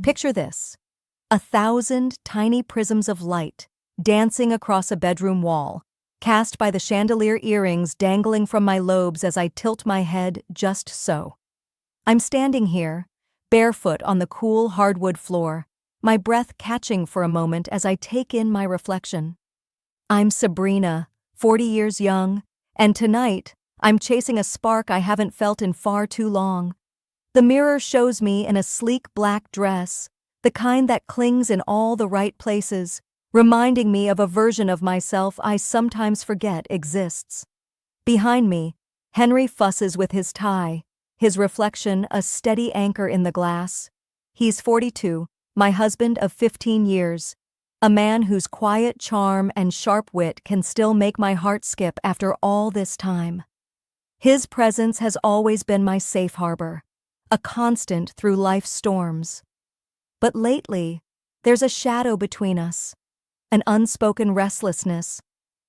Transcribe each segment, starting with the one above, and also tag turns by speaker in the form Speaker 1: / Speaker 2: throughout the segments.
Speaker 1: Picture this: 1,000 tiny prisms of light dancing across a bedroom wall, cast by the chandelier earrings dangling from my lobes as I tilt my head just so. I'm standing here, barefoot on the cool hardwood floor, my breath catching for a moment as I take in my reflection. I'm Sabrina, 40 years young, and tonight I'm chasing a spark I haven't felt in far too long. The mirror shows me in a sleek black dress, the kind that clings in all the right places, reminding me of a version of myself I sometimes forget exists. Behind me, Henry fusses with his tie, his reflection a steady anchor in the glass. He's 42, my husband of 15 years, a man whose quiet charm and sharp wit can still make my heart skip after all this time. His presence has always been my safe harbor, a constant through life's storms. But lately, there's a shadow between us, an unspoken restlessness,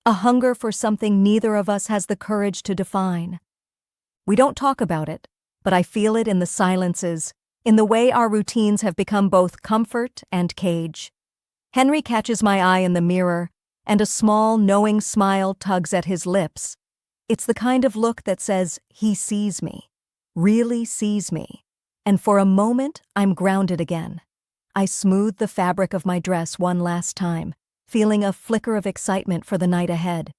Speaker 1: a hunger for something neither of us has the courage to define. We don't talk about it, but I feel it in the silences, in the way our routines have become both comfort and cage. Henry catches my eye in the mirror, and a small, knowing smile tugs at his lips. It's the kind of look that says he sees me, really sees me, and for a moment I'm grounded again. I smooth the fabric of my dress one last time, feeling a flicker of excitement for the night ahead.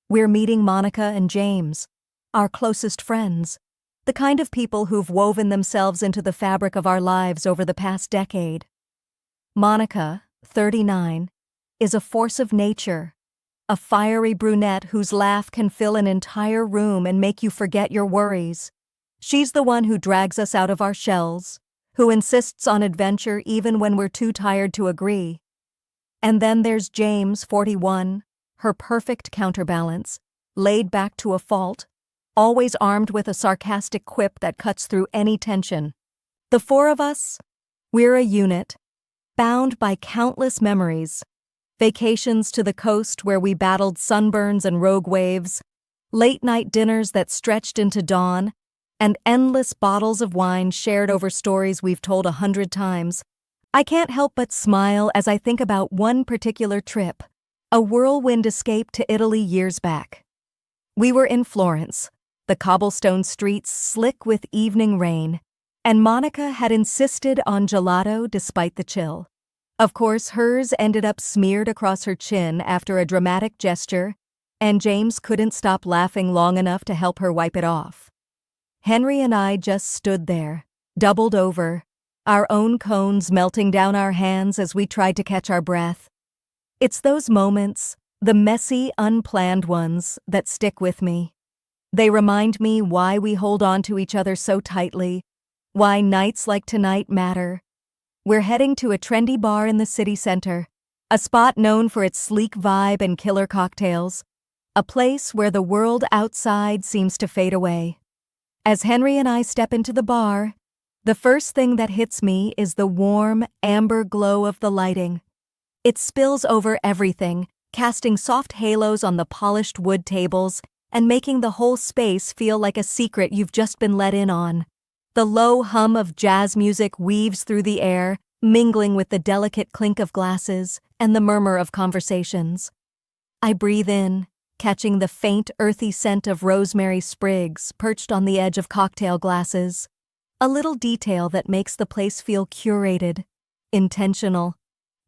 Speaker 1: We're meeting Monica and James, our closest friends, the kind of people who've woven themselves into the fabric of our lives over the past decade. Monica, 39, is a force of nature, a fiery brunette whose laugh can fill an entire room and make you forget your worries. She's the one who drags us out of our shells, who insists on adventure even when we're too tired to agree. And then there's James, 41, her perfect counterbalance, laid back to a fault, always armed with a sarcastic quip that cuts through any tension. The four of us, we're a unit, bound by countless memories. Vacations to the coast where we battled sunburns and rogue waves, late-night dinners that stretched into dawn, and endless bottles of wine shared over stories we've told 100 times. I can't help but smile as I think about one particular trip, a whirlwind escape to Italy years back. We were in Florence, the cobblestone streets slick with evening rain, and Monica had insisted on gelato despite the chill. Of course, hers ended up smeared across her chin after a dramatic gesture, and James couldn't stop laughing long enough to help her wipe it off. Henry and I just stood there, doubled over, our own cones melting down our hands as we tried to catch our breath. It's those moments, the messy, unplanned ones, that stick with me. They remind me why we hold on to each other so tightly, why nights like tonight matter. We're heading to a trendy bar in the city center, a spot known for its sleek vibe and killer cocktails, a place where the world outside seems to fade away. As Henry and I step into the bar, the first thing that hits me is the warm, amber glow of the lighting. It spills over everything, casting soft halos on the polished wood tables and making the whole space feel like a secret you've just been let in on. The low hum of jazz music weaves through the air, mingling with the delicate clink of glasses and the murmur of conversations. I breathe in, catching the faint, earthy scent of rosemary sprigs perched on the edge of cocktail glasses, a little detail that makes the place feel curated, intentional.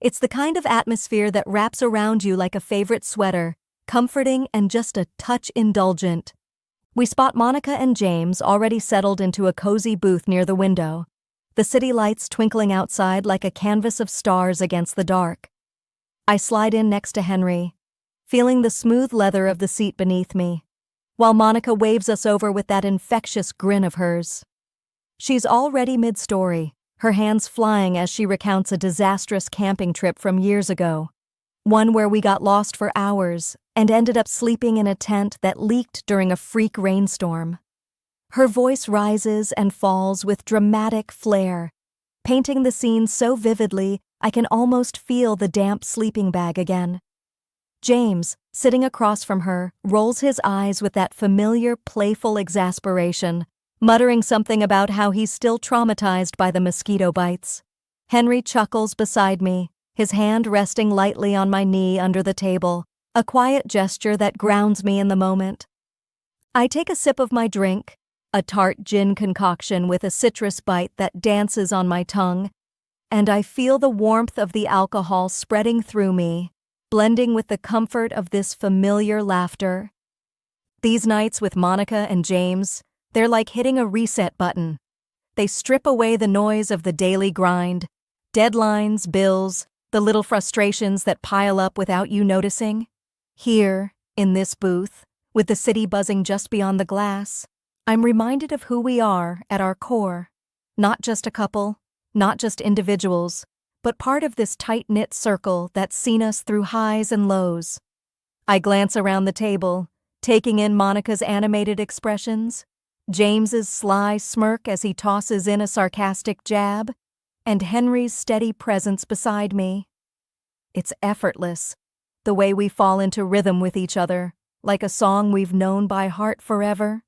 Speaker 1: It's the kind of atmosphere that wraps around you like a favorite sweater, comforting and just a touch indulgent. We spot Monica and James already settled into a cozy booth near the window, the city lights twinkling outside like a canvas of stars against the dark. I slide in next to Henry, feeling the smooth leather of the seat beneath me, while Monica waves us over with that infectious grin of hers. She's already mid-story, her hands flying as she recounts a disastrous camping trip from years ago, one where we got lost for hours and ended up sleeping in a tent that leaked during a freak rainstorm. Her voice rises and falls with dramatic flair, painting the scene so vividly I can almost feel the damp sleeping bag again. James, sitting across from her, rolls his eyes with that familiar, playful exasperation, muttering something about how he's still traumatized by the mosquito bites. Henry chuckles beside me, his hand resting lightly on my knee under the table, a quiet gesture that grounds me in the moment. I take a sip of my drink, a tart gin concoction with a citrus bite that dances on my tongue, and I feel the warmth of the alcohol spreading through me, blending with the comfort of this familiar laughter. These nights with Monica and James, they're like hitting a reset button. They strip away the noise of the daily grind, deadlines, bills, the little frustrations that pile up without you noticing. Here, in this booth, with the city buzzing just beyond the glass, I'm reminded of who we are at our core. Not just a couple, not just individuals, but part of this tight-knit circle that's seen us through highs and lows. I glance around the table, taking in Monica's animated expressions, James's sly smirk as he tosses in a sarcastic jab, and Henry's steady presence beside me. It's effortless, the way we fall into rhythm with each other, like a song we've known by heart forever.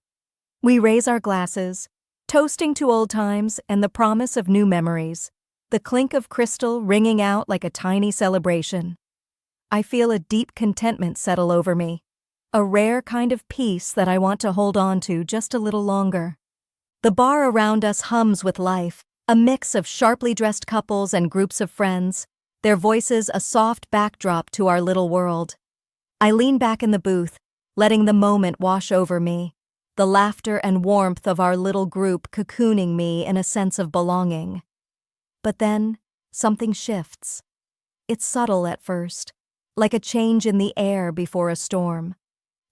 Speaker 1: We raise our glasses, toasting to old times and the promise of new memories, the clink of crystal ringing out like a tiny celebration. I feel a deep contentment settle over me, a rare kind of peace that I want to hold on to just a little longer. The bar around us hums with life, a mix of sharply dressed couples and groups of friends, their voices a soft backdrop to our little world. I lean back in the booth, letting the moment wash over me, the laughter and warmth of our little group cocooning me in a sense of belonging. But then, something shifts. It's subtle at first, like a change in the air before a storm.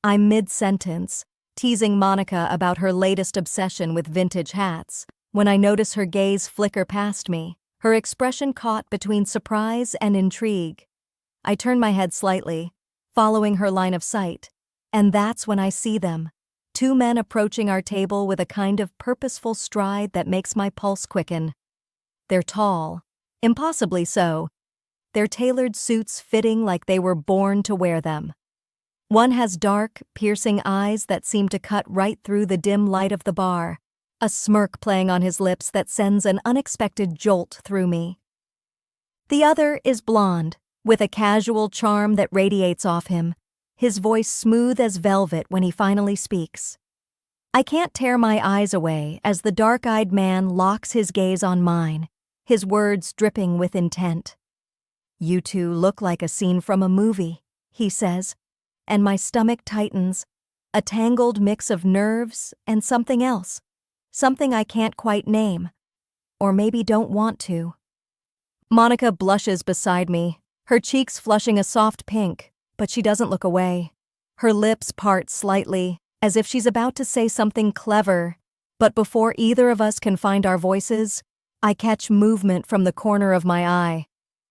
Speaker 1: I'm mid-sentence, teasing Monica about her latest obsession with vintage hats, when I notice her gaze flicker past me, her expression caught between surprise and intrigue. I turn my head slightly, following her line of sight, and that's when I see them, two men approaching our table with a kind of purposeful stride that makes my pulse quicken. They're tall, impossibly so, their tailored suits fitting like they were born to wear them. One has dark, piercing eyes that seem to cut right through the dim light of the bar, a smirk playing on his lips that sends an unexpected jolt through me. The other is blonde, with a casual charm that radiates off him, his voice smooth as velvet when he finally speaks. I can't tear my eyes away as the dark-eyed man locks his gaze on mine, his words dripping with intent. "You two look like a scene from a movie," he says, and my stomach tightens, a tangled mix of nerves and something else, something I can't quite name, or maybe don't want to. Monica blushes beside me, her cheeks flushing a soft pink, but she doesn't look away. Her lips part slightly, as if she's about to say something clever, but before either of us can find our voices, I catch movement from the corner of my eye.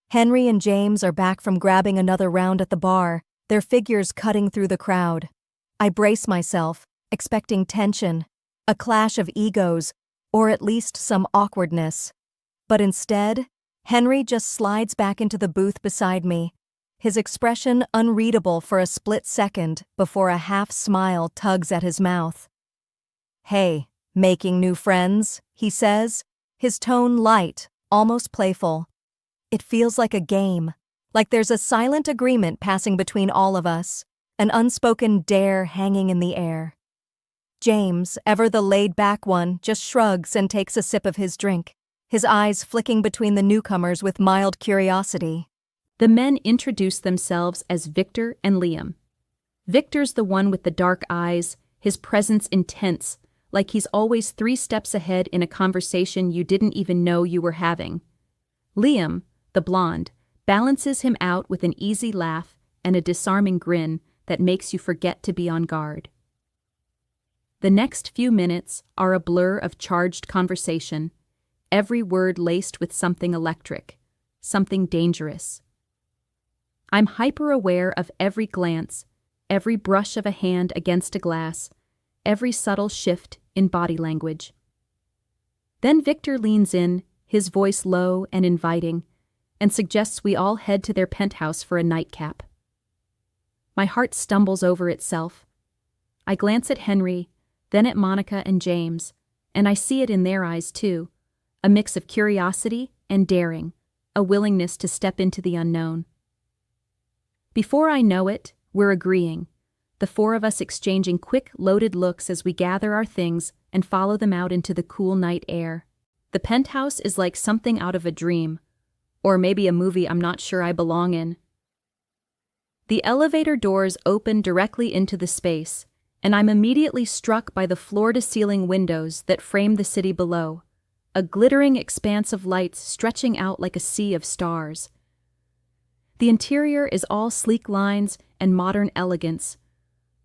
Speaker 1: Henry and James are back from grabbing another round at the bar, their figures cutting through the crowd. I brace myself, expecting tension, a clash of egos, or at least some awkwardness. But instead, Henry just slides back into the booth beside me, his expression unreadable for a split second before a half-smile tugs at his mouth. "Hey, making new friends?" he says, his tone light, almost playful. It feels like a game, like there's a silent agreement passing between all of us, an unspoken dare hanging in the air. James, ever the laid-back one, just shrugs and takes a sip of his drink, his eyes flicking between the newcomers with mild curiosity.
Speaker 2: The men introduce themselves as Victor and Liam. Victor's the one with the dark eyes, his presence intense, like he's always 3 steps ahead in a conversation you didn't even know you were having. Liam, the blonde, balances him out with an easy laugh and a disarming grin that makes you forget to be on guard. The next few minutes are a blur of charged conversation, every word laced with something electric, something dangerous. I'm hyper-aware of every glance, every brush of a hand against a glass, every subtle shift in body language. Then Victor leans in, his voice low and inviting, and suggests we all head to their penthouse for a nightcap. My heart stumbles over itself. I glance at Henry, then at Monica and James, and I see it in their eyes too, a mix of curiosity and daring, a willingness to step into the unknown. Before I know it, we're agreeing, the four of us exchanging quick, loaded looks as we gather our things and follow them out into the cool night air. The penthouse is like something out of a dream, or maybe a movie I'm not sure I belong in. The elevator doors open directly into the space, and I'm immediately struck by the floor-to-ceiling windows that frame the city below, a glittering expanse of lights stretching out like a sea of stars. The interior is all sleek lines and modern elegance,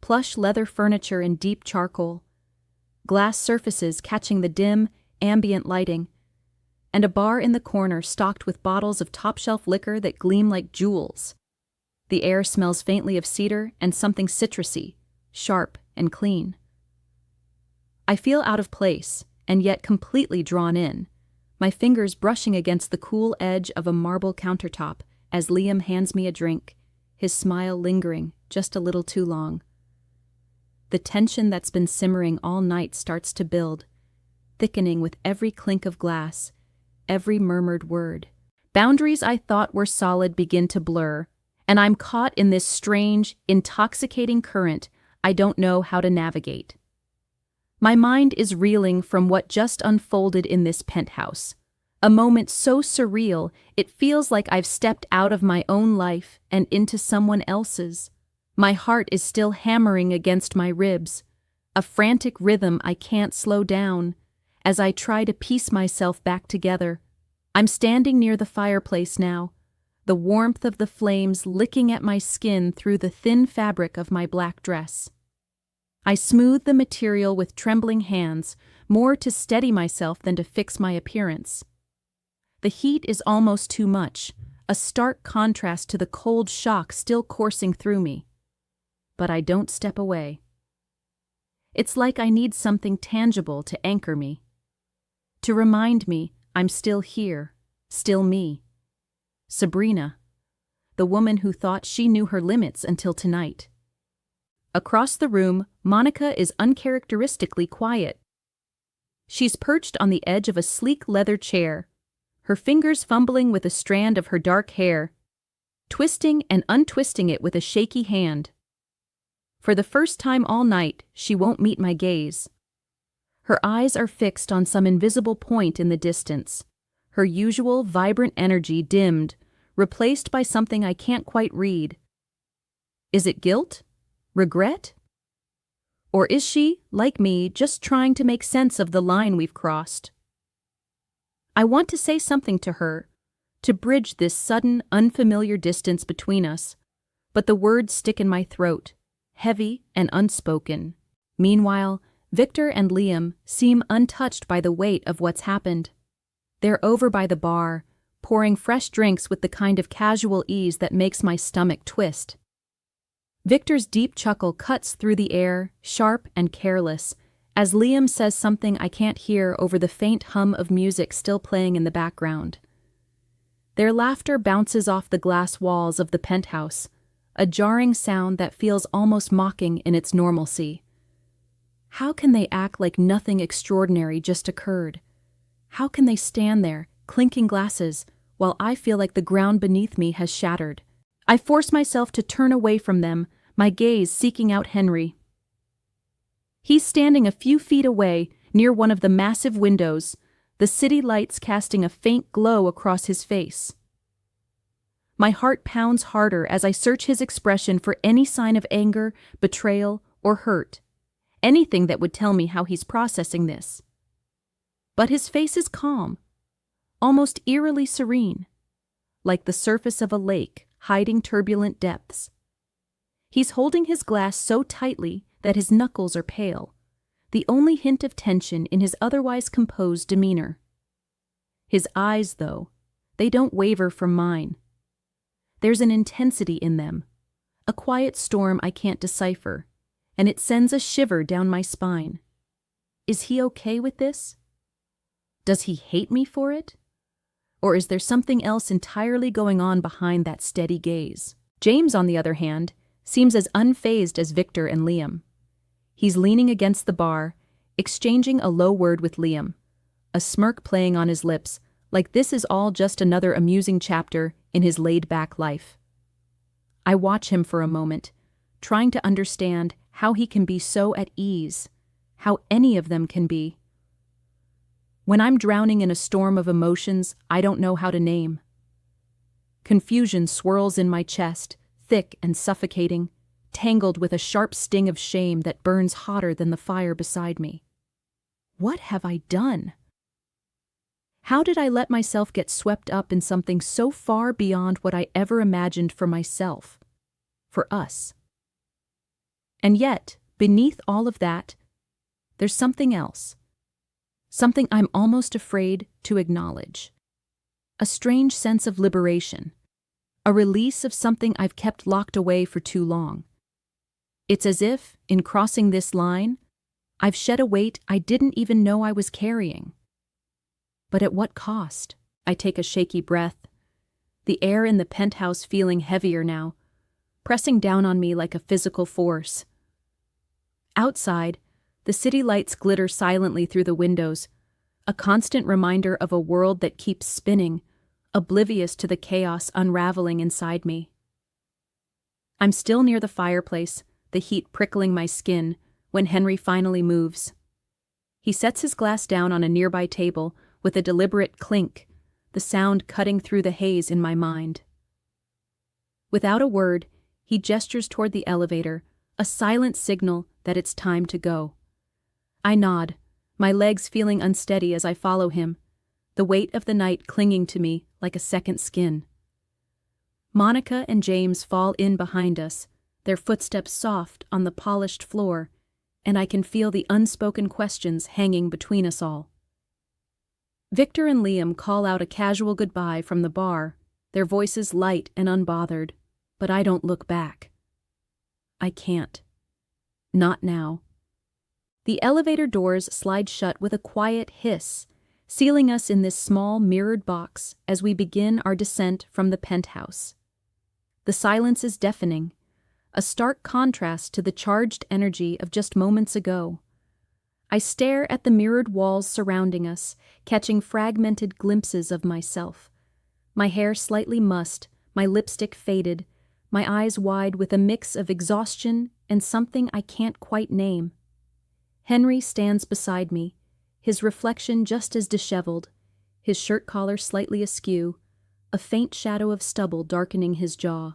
Speaker 2: plush leather furniture in deep charcoal, glass surfaces catching the dim, ambient lighting, and a bar in the corner stocked with bottles of top-shelf liquor that gleam like jewels. The air smells faintly of cedar and something citrusy, sharp and clean. I feel out of place, and yet completely drawn in, my fingers brushing against the cool edge of a marble countertop as Liam hands me a drink, his smile lingering just a little too long. The tension that's been simmering all night starts to build, thickening with every clink of glass, every murmured word. Boundaries I thought were solid begin to blur, and I'm caught in this strange, intoxicating current I don't know how to navigate. My mind is reeling from what just unfolded in this penthouse, a moment so surreal it feels like I've stepped out of my own life and into someone else's. My heart is still hammering against my ribs, a frantic rhythm I can't slow down, as I try to piece myself back together. I'm standing near the fireplace now, the warmth of the flames licking at my skin through the thin fabric of my black dress. I smooth the material with trembling hands, more to steady myself than to fix my appearance. The heat is almost too much, a stark contrast to the cold shock still coursing through me. But I don't step away. It's like I need something tangible to anchor me, to remind me I'm still here, still me. Sabrina, the woman who thought she knew her limits until tonight. Across the room, Monica is uncharacteristically quiet. She's perched on the edge of a sleek leather chair, her fingers fumbling with a strand of her dark hair, twisting and untwisting it with a shaky hand. For the first time all night, she won't meet my gaze. Her eyes are fixed on some invisible point in the distance, her usual vibrant energy dimmed, replaced by something I can't quite read. Is it guilt? Regret? Or is she, like me, just trying to make sense of the line we've crossed? I want to say something to her, to bridge this sudden, unfamiliar distance between us, but the words stick in my throat, heavy and unspoken. Meanwhile, Victor and Liam seem untouched by the weight of what's happened. They're over by the bar, pouring fresh drinks with the kind of casual ease that makes my stomach twist. Victor's deep chuckle cuts through the air, sharp and careless, as Liam says something I can't hear over the faint hum of music still playing in the background. Their laughter bounces off the glass walls of the penthouse, a jarring sound that feels almost mocking in its normalcy. How can they act like nothing extraordinary just occurred? How can they stand there, clinking glasses, while I feel like the ground beneath me has shattered? I force myself to turn away from them, my gaze seeking out Henry. He's standing a few feet away, near one of the massive windows, the city lights casting a faint glow across his face. My heart pounds harder as I search his expression for any sign of anger, betrayal, or hurt, anything that would tell me how he's processing this. But his face is calm, almost eerily serene, like the surface of a lake hiding turbulent depths. He's holding his glass so tightly that his knuckles are pale, the only hint of tension in his otherwise composed demeanor. His eyes, though, they don't waver from mine. There's an intensity in them, a quiet storm I can't decipher, and it sends a shiver down my spine. Is he okay with this? Does he hate me for it? Or is there something else entirely going on behind that steady gaze? James, on the other hand, seems as unfazed as Victor and Liam. He's leaning against the bar, exchanging a low word with Liam, a smirk playing on his lips, like this is all just another amusing chapter in his laid-back life. I watch him for a moment, trying to understand how he can be so at ease, how any of them can be. When I'm drowning in a storm of emotions I don't know how to name. Confusion swirls in my chest, thick and suffocating, tangled with a sharp sting of shame that burns hotter than the fire beside me. What have I done? How did I let myself get swept up in something so far beyond what I ever imagined for myself, for us? And yet, beneath all of that, there's something else. Something I'm almost afraid to acknowledge. A strange sense of liberation. A release of something I've kept locked away for too long. It's as if, in crossing this line, I've shed a weight I didn't even know I was carrying. But at what cost? I take a shaky breath, the air in the penthouse feeling heavier now, pressing down on me like a physical force. Outside, the city lights glitter silently through the windows, a constant reminder of a world that keeps spinning, oblivious to the chaos unraveling inside me. I'm still near the fireplace, the heat prickling my skin, when Henry finally moves. He sets his glass down on a nearby table with a deliberate clink, the sound cutting through the haze in my mind. Without a word, he gestures toward the elevator, a silent signal that it's time to go. I nod, my legs feeling unsteady as I follow him, the weight of the night clinging to me like a second skin. Monica and James fall in behind us, their footsteps soft on the polished floor, and I can feel the unspoken questions hanging between us all. Victor and Liam call out a casual goodbye from the bar, their voices light and unbothered, but I don't look back. I can't. Not now. The elevator doors slide shut with a quiet hiss, sealing us in this small mirrored box as we begin our descent from the penthouse. The silence is deafening, a stark contrast to the charged energy of just moments ago. I stare at the mirrored walls surrounding us, catching fragmented glimpses of myself. My hair slightly mussed, my lipstick faded, my eyes wide with a mix of exhaustion and something I can't quite name. Henry stands beside me, his reflection just as disheveled, his shirt collar slightly askew, a faint shadow of stubble darkening his jaw.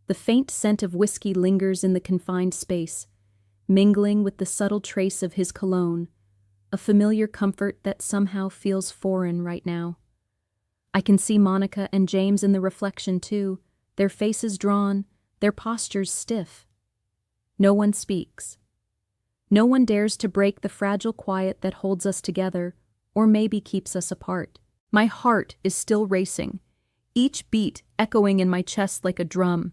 Speaker 2: The faint scent of whiskey lingers in the confined space, mingling with the subtle trace of his cologne, a familiar comfort that somehow feels foreign right now. I can see Monica and James in the reflection too, their faces drawn, their postures stiff. No one speaks. No one dares to break the fragile quiet that holds us together, or maybe keeps us apart. My heart is still racing, each beat echoing in my chest like a drum.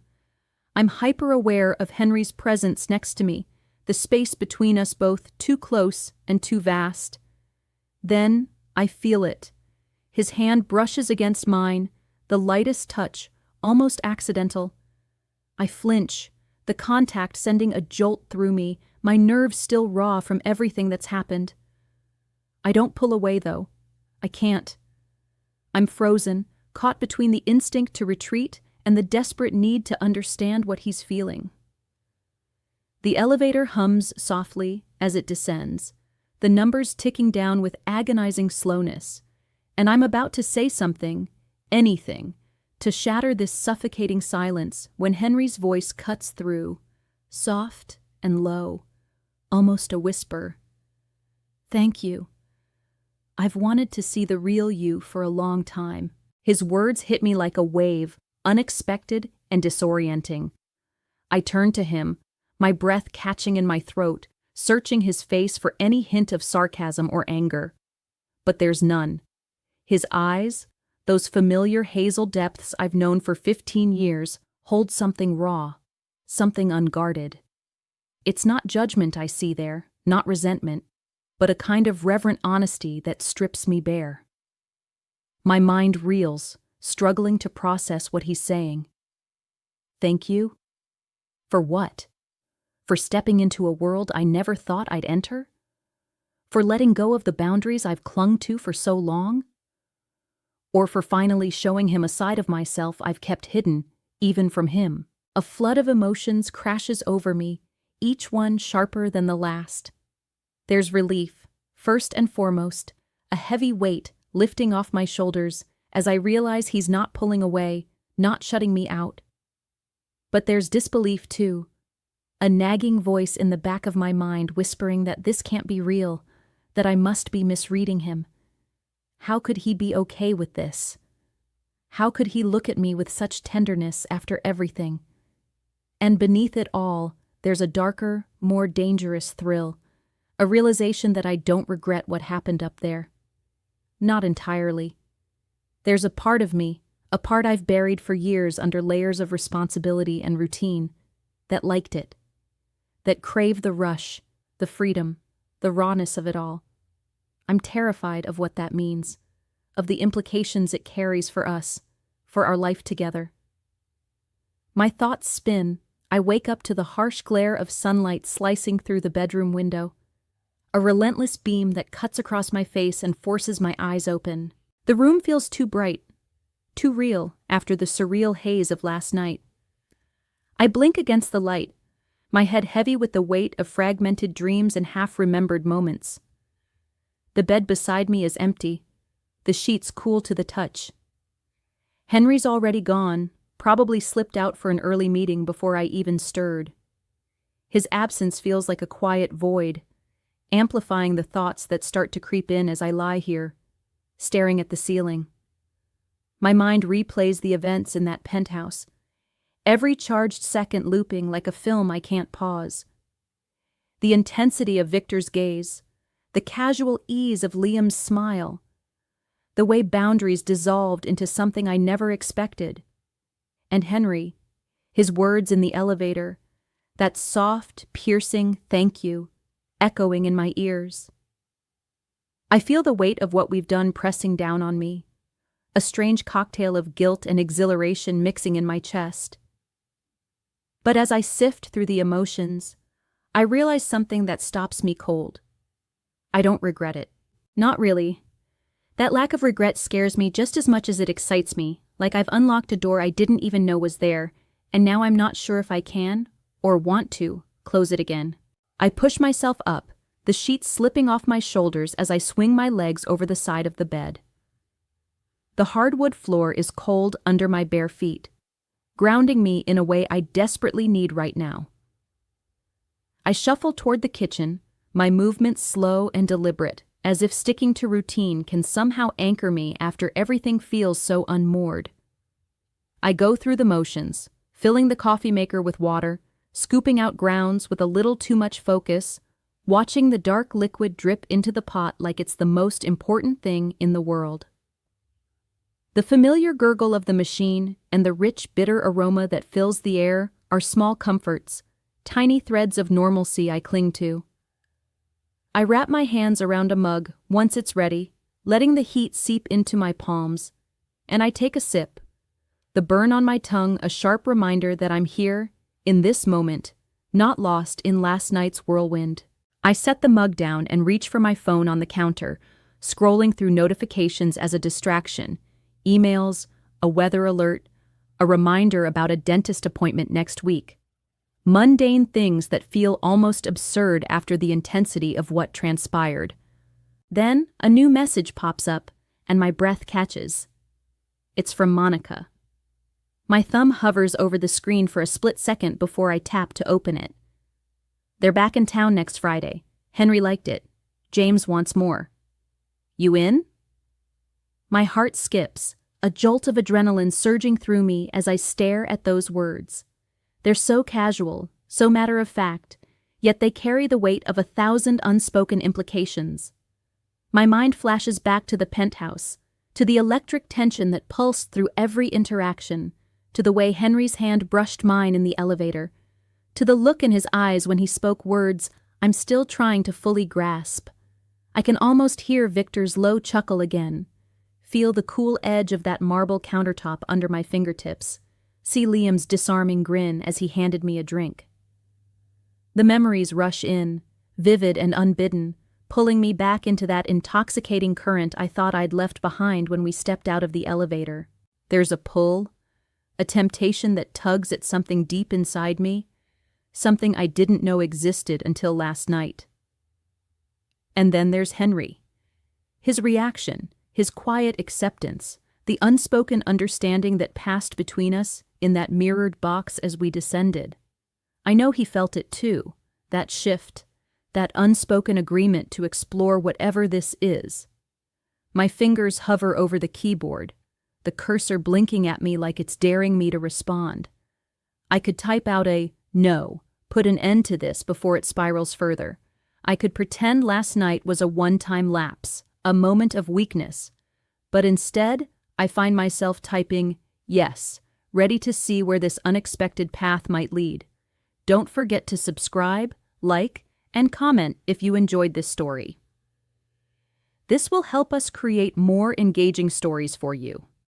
Speaker 2: I'm hyper-aware of Henry's presence next to me, the space between us both too close and too vast. Then I feel it. His hand brushes against mine, the lightest touch, almost accidental. I flinch, the contact sending a jolt through me, my nerves still raw from everything that's happened. I don't pull away, though. I can't. I'm frozen, caught between the instinct to retreat and the desperate need to understand what he's feeling. The elevator hums softly as it descends, the numbers ticking down with agonizing slowness, and I'm about to say something, anything, to shatter this suffocating silence when Henry's voice cuts through, soft and low, almost a whisper. Thank you. I've wanted to see the real you for a long time. His words hit me like a wave, unexpected and disorienting. I turned to him, my breath catching in my throat, searching his face for any hint of sarcasm or anger. But there's none. His eyes, those familiar hazel depths I've known for 15 years, hold something raw, something unguarded. It's not judgment I see there, not resentment, but a kind of reverent honesty that strips me bare. My mind reels, struggling to process what he's saying. Thank you? For what? For stepping into a world I never thought I'd enter? For letting go of the boundaries I've clung to for so long? or for finally showing him a side of myself I've kept hidden, even from him. A flood of emotions crashes over me, each one sharper than the last. There's relief, first and foremost, a heavy weight lifting off my shoulders as I realize he's not pulling away, not shutting me out. But there's disbelief too, a nagging voice in the back of my mind whispering that this can't be real, that I must be misreading him. How could he be okay with this? How could he look at me with such tenderness after everything? And beneath it all, there's a darker, more dangerous thrill, a realization that I don't regret what happened up there. Not entirely. There's a part of me, a part I've buried for years under layers of responsibility and routine, that liked it, that craved the rush, the freedom, the rawness of it all. I'm terrified of what that means, of the implications it carries for us, for our life together. My thoughts spin. I wake up to the harsh glare of sunlight slicing through the bedroom window, a relentless beam that cuts across my face and forces my eyes open. The room feels too bright, too real after the surreal haze of last night. I blink against the light, my head heavy with the weight of fragmented dreams and half-remembered moments. The bed beside me is empty, the sheets cool to the touch. Henry's already gone, probably slipped out for an early meeting before I even stirred. His absence feels like a quiet void, amplifying the thoughts that start to creep in as I lie here, staring at the ceiling. My mind replays the events in that penthouse, every charged second looping like a film I can't pause. The intensity of Victor's gaze, the casual ease of Liam's smile, the way boundaries dissolved into something I never expected. And Henry, his words in the elevator, that soft, piercing thank you, echoing in my ears. I feel the weight of what we've done pressing down on me, a strange cocktail of guilt and exhilaration mixing in my chest. But as I sift through the emotions, I realize something that stops me cold. I don't regret it. Not really. That lack of regret scares me just as much as it excites me, like I've unlocked a door I didn't even know was there, and now I'm not sure if I can, or want to, close it again. I push myself up, the sheets slipping off my shoulders as I swing my legs over the side of the bed. The hardwood floor is cold under my bare feet, grounding me in a way I desperately need right now. I shuffle toward the kitchen, my movements slow and deliberate, as if sticking to routine can somehow anchor me after everything feels so unmoored. I go through the motions, filling the coffee maker with water, scooping out grounds with a little too much focus, watching the dark liquid drip into the pot like it's the most important thing in the world. The familiar gurgle of the machine and the rich, bitter aroma that fills the air are small comforts, tiny threads of normalcy I cling to. I wrap my hands around a mug once it's ready, letting the heat seep into my palms, and I take a sip, the burn on my tongue a sharp reminder that I'm here, in this moment, not lost in last night's whirlwind. I set the mug down and reach for my phone on the counter, scrolling through notifications as a distraction, emails, a weather alert, a reminder about a dentist appointment next week. Mundane things that feel almost absurd after the intensity of what transpired. Then, a new message pops up, and my breath catches. It's from Monica. My thumb hovers over the screen for a split second before I tap to open it. They're back in town next Friday. Henry liked it. James wants more. You in? My heart skips, a jolt of adrenaline surging through me as I stare at those words. They're so casual, so matter-of-fact, yet they carry the weight of 1,000 unspoken implications. My mind flashes back to the penthouse, to the electric tension that pulsed through every interaction, to the way Henry's hand brushed mine in the elevator, to the look in his eyes when he spoke words I'm still trying to fully grasp. I can almost hear Victor's low chuckle again, feel the cool edge of that marble countertop under my fingertips, see Liam's disarming grin as he handed me a drink. The memories rush in, vivid and unbidden, pulling me back into that intoxicating current I thought I'd left behind when we stepped out of the elevator. There's a pull, a temptation that tugs at something deep inside me, something I didn't know existed until last night. And then there's Henry. His reaction, his quiet acceptance, the unspoken understanding that passed between us in that mirrored box as we descended. I know he felt it too, that shift, that unspoken agreement to explore whatever this is. My fingers hover over the keyboard, the cursor blinking at me like it's daring me to respond. I could type out a no, put an end to this before it spirals further. I could pretend last night was a one-time lapse, a moment of weakness. But instead, I find myself typing yes, ready to see where this unexpected path might lead. Don't forget to subscribe, like, and comment if you enjoyed this story. This will help us create more engaging stories for you.